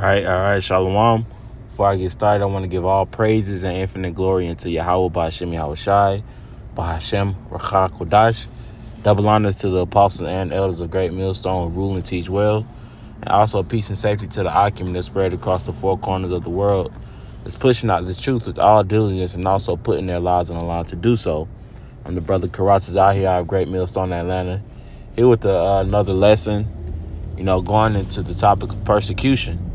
All right, Shalom. Before I get started, I want to give all praises and infinite glory into Yahweh, Ba'Hashem Yahushai, Ba'Hashem Rachah Kodash. Double honors to the apostles and elders of Great Millstone who rule and teach well. And also peace and safety to the Akim that spread across the four corners of the world. That's pushing out the truth with all diligence and also putting their lives on the line to do so. I'm the brother Karatz out here out of Great Millstone, Atlanta. Here with another lesson, going into the topic of persecution.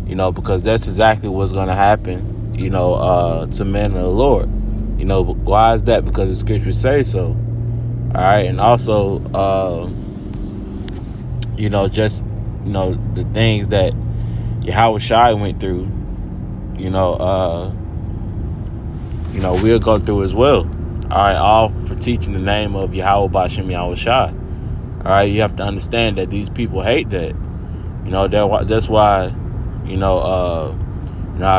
Because that's exactly what's going to happen, to men of the Lord. Why is that? Because the scriptures say so. All right. And also, the things that Yahweh Shai went through, we'll go through as well. All right. All for teaching the name of Yahweh Ba'Hashem Yahweh Shai. All right. You have to understand that these people hate that. That's why. Our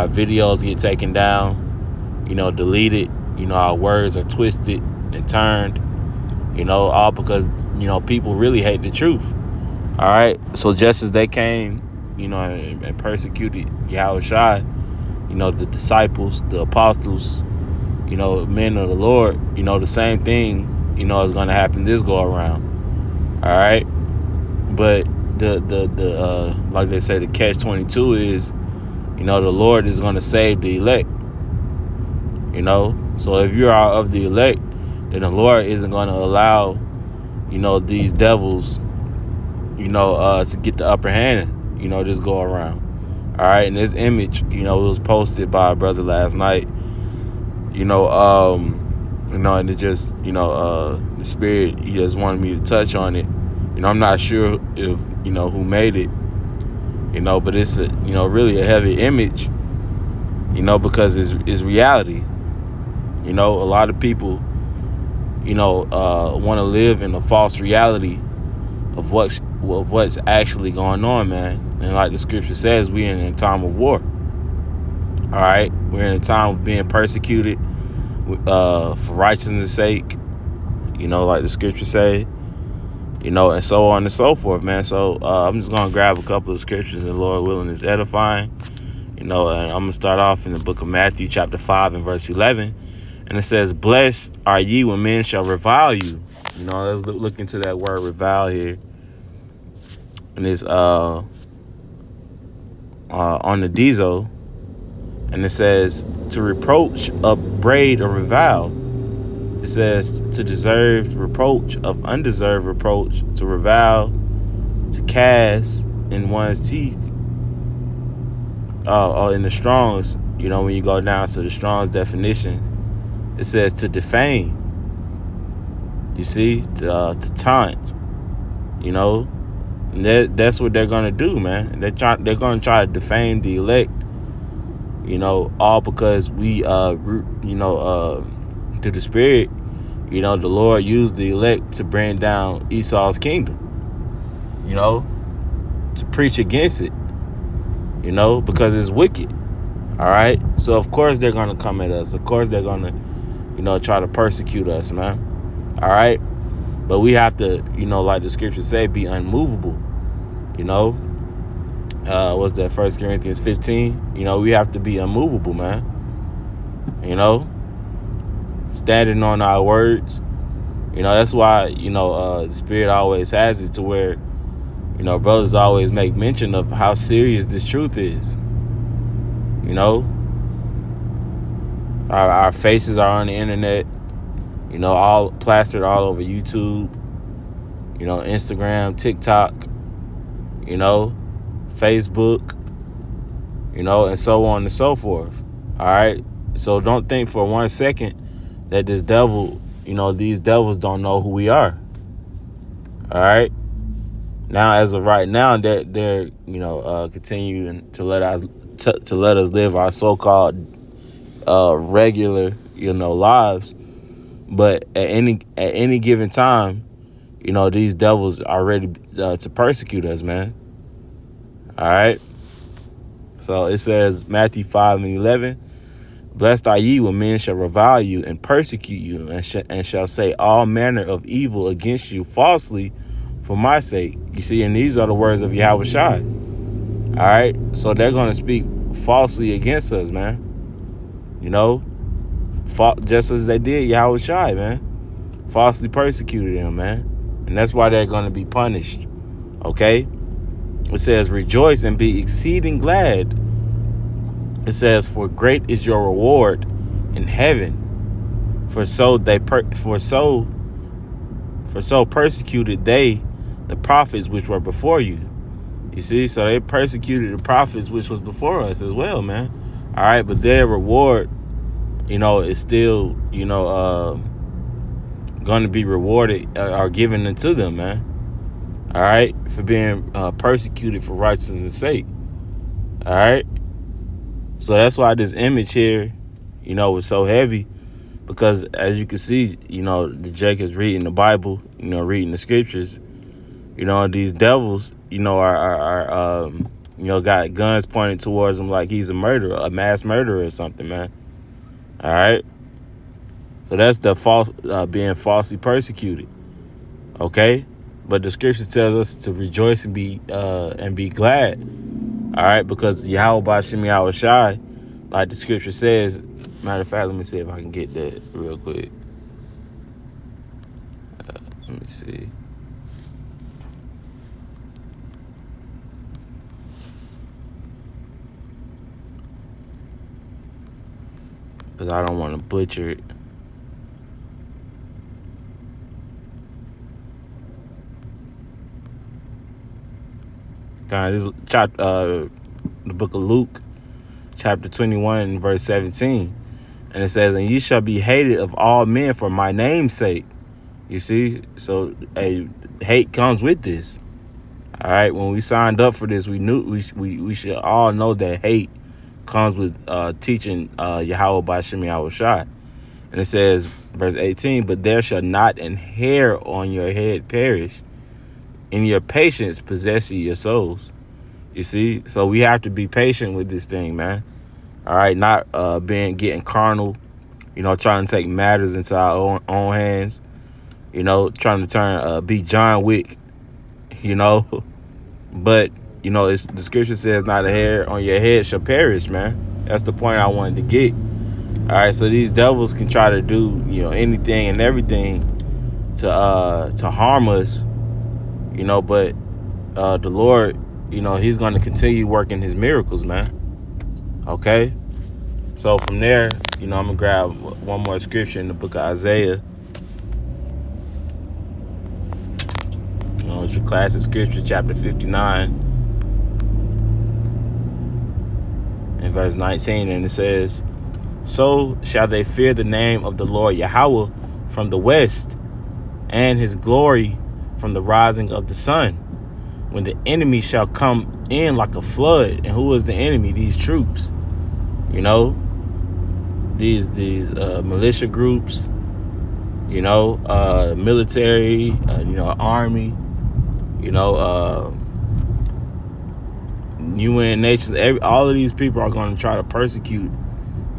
videos get taken down, deleted, our words are twisted and turned, all because, people really hate the truth. All right. So just as they came, and persecuted Yahweh Shai, the disciples, the apostles, men of the Lord, the same thing, is going to happen this go around. All right. But the like they say, the catch-22 is, the Lord is going to save the elect. So if you are of the elect, then the Lord isn't going to allow, these devils, to get the upper hand, just go around. All right. And this image, it was posted by a brother last night, and it just, the spirit, he just wanted me to touch on it. I'm not sure if, who made it, but it's a, really a heavy image, because it's reality. A lot of people, want to live in a false reality of what's actually going on, man. And like the scripture says, we're in a time of war. All right. We're in a time of being persecuted for righteousness' sake, like the scripture say. And so on and so forth, man. So I'm just going to grab a couple of scriptures, and Lord willing is edifying. And I'm going to start off in the book of Matthew, chapter 5 and verse 11. And it says, "Blessed are ye when men shall revile you." Let's look into that word revile here. And it's on the Dizo. And it says, to reproach, upbraid, or revile. It says to deserve reproach, of undeserved reproach, to revile, to cast in one's teeth. In the Strong's, when you go down to the Strong's definition, it says to defame. You see, to taunt. And that's what they're gonna do, man. They're gonna try to defame the elect. All because we to the spirit, the Lord used the elect to bring down Esau's kingdom, to preach against it, because it's wicked. All right. So of course they're going to come at us. Of course they're going to, try to persecute us, man. All right. But we have to, like the scriptures say, be unmovable. What's that? 1 Corinthians 15. We have to be unmovable, man. Standing on our words. That's why, the spirit always has it to where, brothers always make mention of how serious this truth is. Our faces are on the internet, all plastered all over YouTube, Instagram, TikTok, Facebook, and so on and so forth. All right. So don't think for 1 second that this devil, these devils don't know who we are. All right. Now, as of right now, they're continuing to let us live our so-called regular, lives. But at any given time, these devils are ready to persecute us, man. All right. So it says Matthew 5 and 11. "Blessed are ye when men shall revile you and persecute you, and shall say all manner of evil against you falsely for my sake." You see, and these are the words of Yahweh Shai. All right, so they're going to speak falsely against us, man. You know, just as they did Yahweh Shai, man. Falsely persecuted him, man. And that's why they're going to be punished. Okay? It says, rejoice and be exceeding glad. It says, for great is your reward in heaven. For so persecuted they the prophets which were before you. You see, so they persecuted the prophets which was before us as well, man. All right, but their reward, is still, going to be rewarded or given unto them, man. All right, for being persecuted for righteousness' sake. All right, so that's why this image here, was so heavy, because as you can see, the Jake is reading the Bible, reading the scriptures. These devils, are got guns pointed towards him like he's a murderer, a mass murderer or something, man. All right. So that's the false, being falsely persecuted. Okay. But the scripture tells us to rejoice and be glad. All right. Because Yahweh Bashim Yahweh Shai, like the scripture says, matter of fact, let me see if I can get that real quick. Let me see. Because I don't want to butcher it. This is the book of Luke, chapter 21, verse 17. And it says, and ye shall be hated of all men for my name's sake. You see? So, hate comes with this. All right? When we signed up for this, we knew we should all know that hate comes with teaching Yahweh Bashim Yahweh Shai. And it says, verse 18, but there shall not an hair on your head perish. In your patience possess ye your souls. You see? So we have to be patient with this thing, man. All right? Not getting carnal, trying to take matters into our own hands. Trying to be John Wick, But, the scripture says not a hair on your head shall perish, man. That's the point I wanted to get. All right, so these devils can try to do, anything and everything to harm us, but the Lord, he's going to continue working his miracles, man. Okay? So from there, I'm going to grab one more scripture in the book of Isaiah. It's your classic scripture, chapter 59, and verse 19, and it says, so shall they fear the name of the Lord Yahweh from the west, and his glory from the rising of the sun, when the enemy shall come in like a flood. And who is the enemy? These troops, these militia groups, military, army, UN nations. All of these people are going to try to persecute,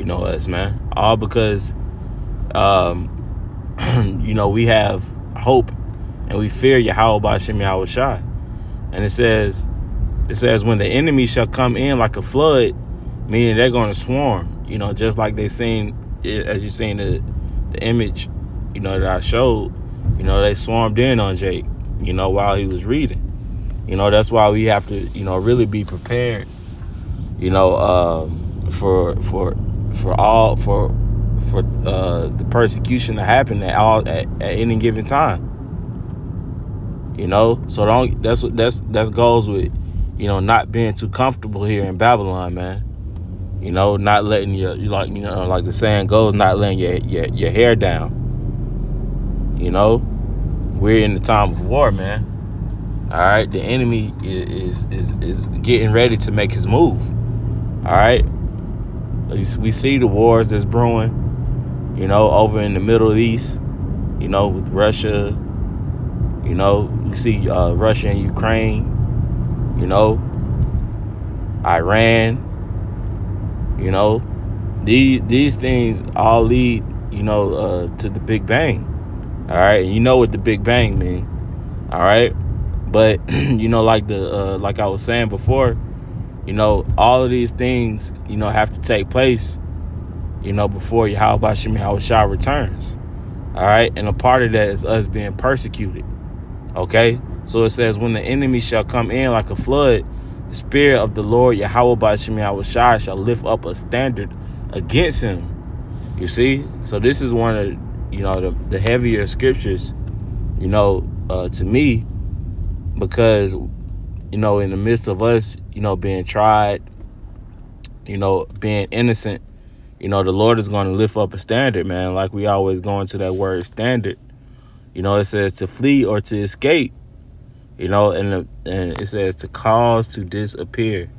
us, man. All because, we have hope and we fear Yahweh Bashim Yahweh Shai. And it says when the enemy shall come in like a flood, meaning they're going to swarm, just like they seen, as you seen the image, that I showed, they swarmed in on Jake, while he was reading. That's why we have to, really be prepared, for the persecution to happen at any given time. So that goes with, not being too comfortable here in Babylon, man. Not letting like the saying goes, not letting your hair down. We're in the time of war, man. All right, the enemy is getting ready to make his move. All right, we see the wars that's brewing, over in the Middle East, with Russia. We see Russia and Ukraine, Iran. These things all lead, to the Big Bang. All right, and you know what the Big Bang mean. All right, but like I was saying before, All of these things, have to take place, before Yahweh Shem Yahushua returns. All right. And a part of that is us being persecuted. Okay. So it says, when the enemy shall come in like a flood, the spirit of the Lord Yahweh Shem Yahushua shall lift up a standard against him. You see? So this is one of, the heavier scriptures, to me, because, in the midst of us, being tried, being innocent, the Lord is going to lift up a standard, man. Like we always go into that word standard. It says to flee or to escape, and it says to cause to disappear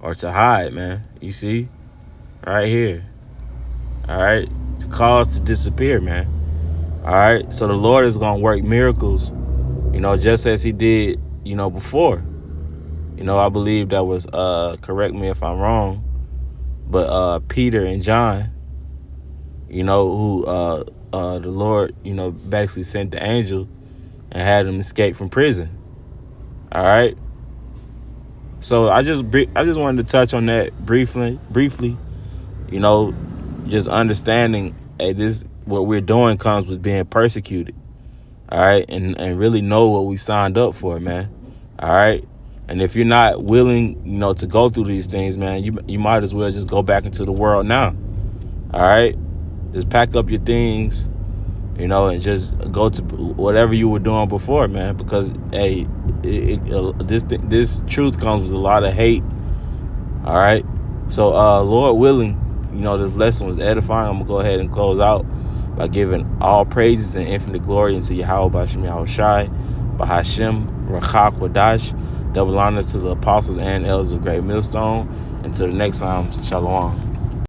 or to hide, man. You see? Right here. All right? To cause to disappear, man. All right? So the Lord is going to work miracles, just as he did, before. I believe that was, correct me if I'm wrong, but Peter and John, who the Lord, basically sent the angel and had them escape from prison. All right. So I just wanted to touch on that briefly, just understanding, hey, this what we're doing comes with being persecuted. All right. And really know what we signed up for, man. All right. And if you're not willing, to go through these things, man, you might as well just go back into the world now. All right. Just pack up your things, and just go to whatever you were doing before, man. Because, hey, this truth comes with a lot of hate. All right. So, Lord willing, this lesson was edifying. I'm going to go ahead and close out by giving all praises and infinite glory into Yahweh B'Shem Yahushai, B'Hashem, Rachak Wadash. Double honor to the apostles and elders of Great Millstone. Until the next time, Shalom.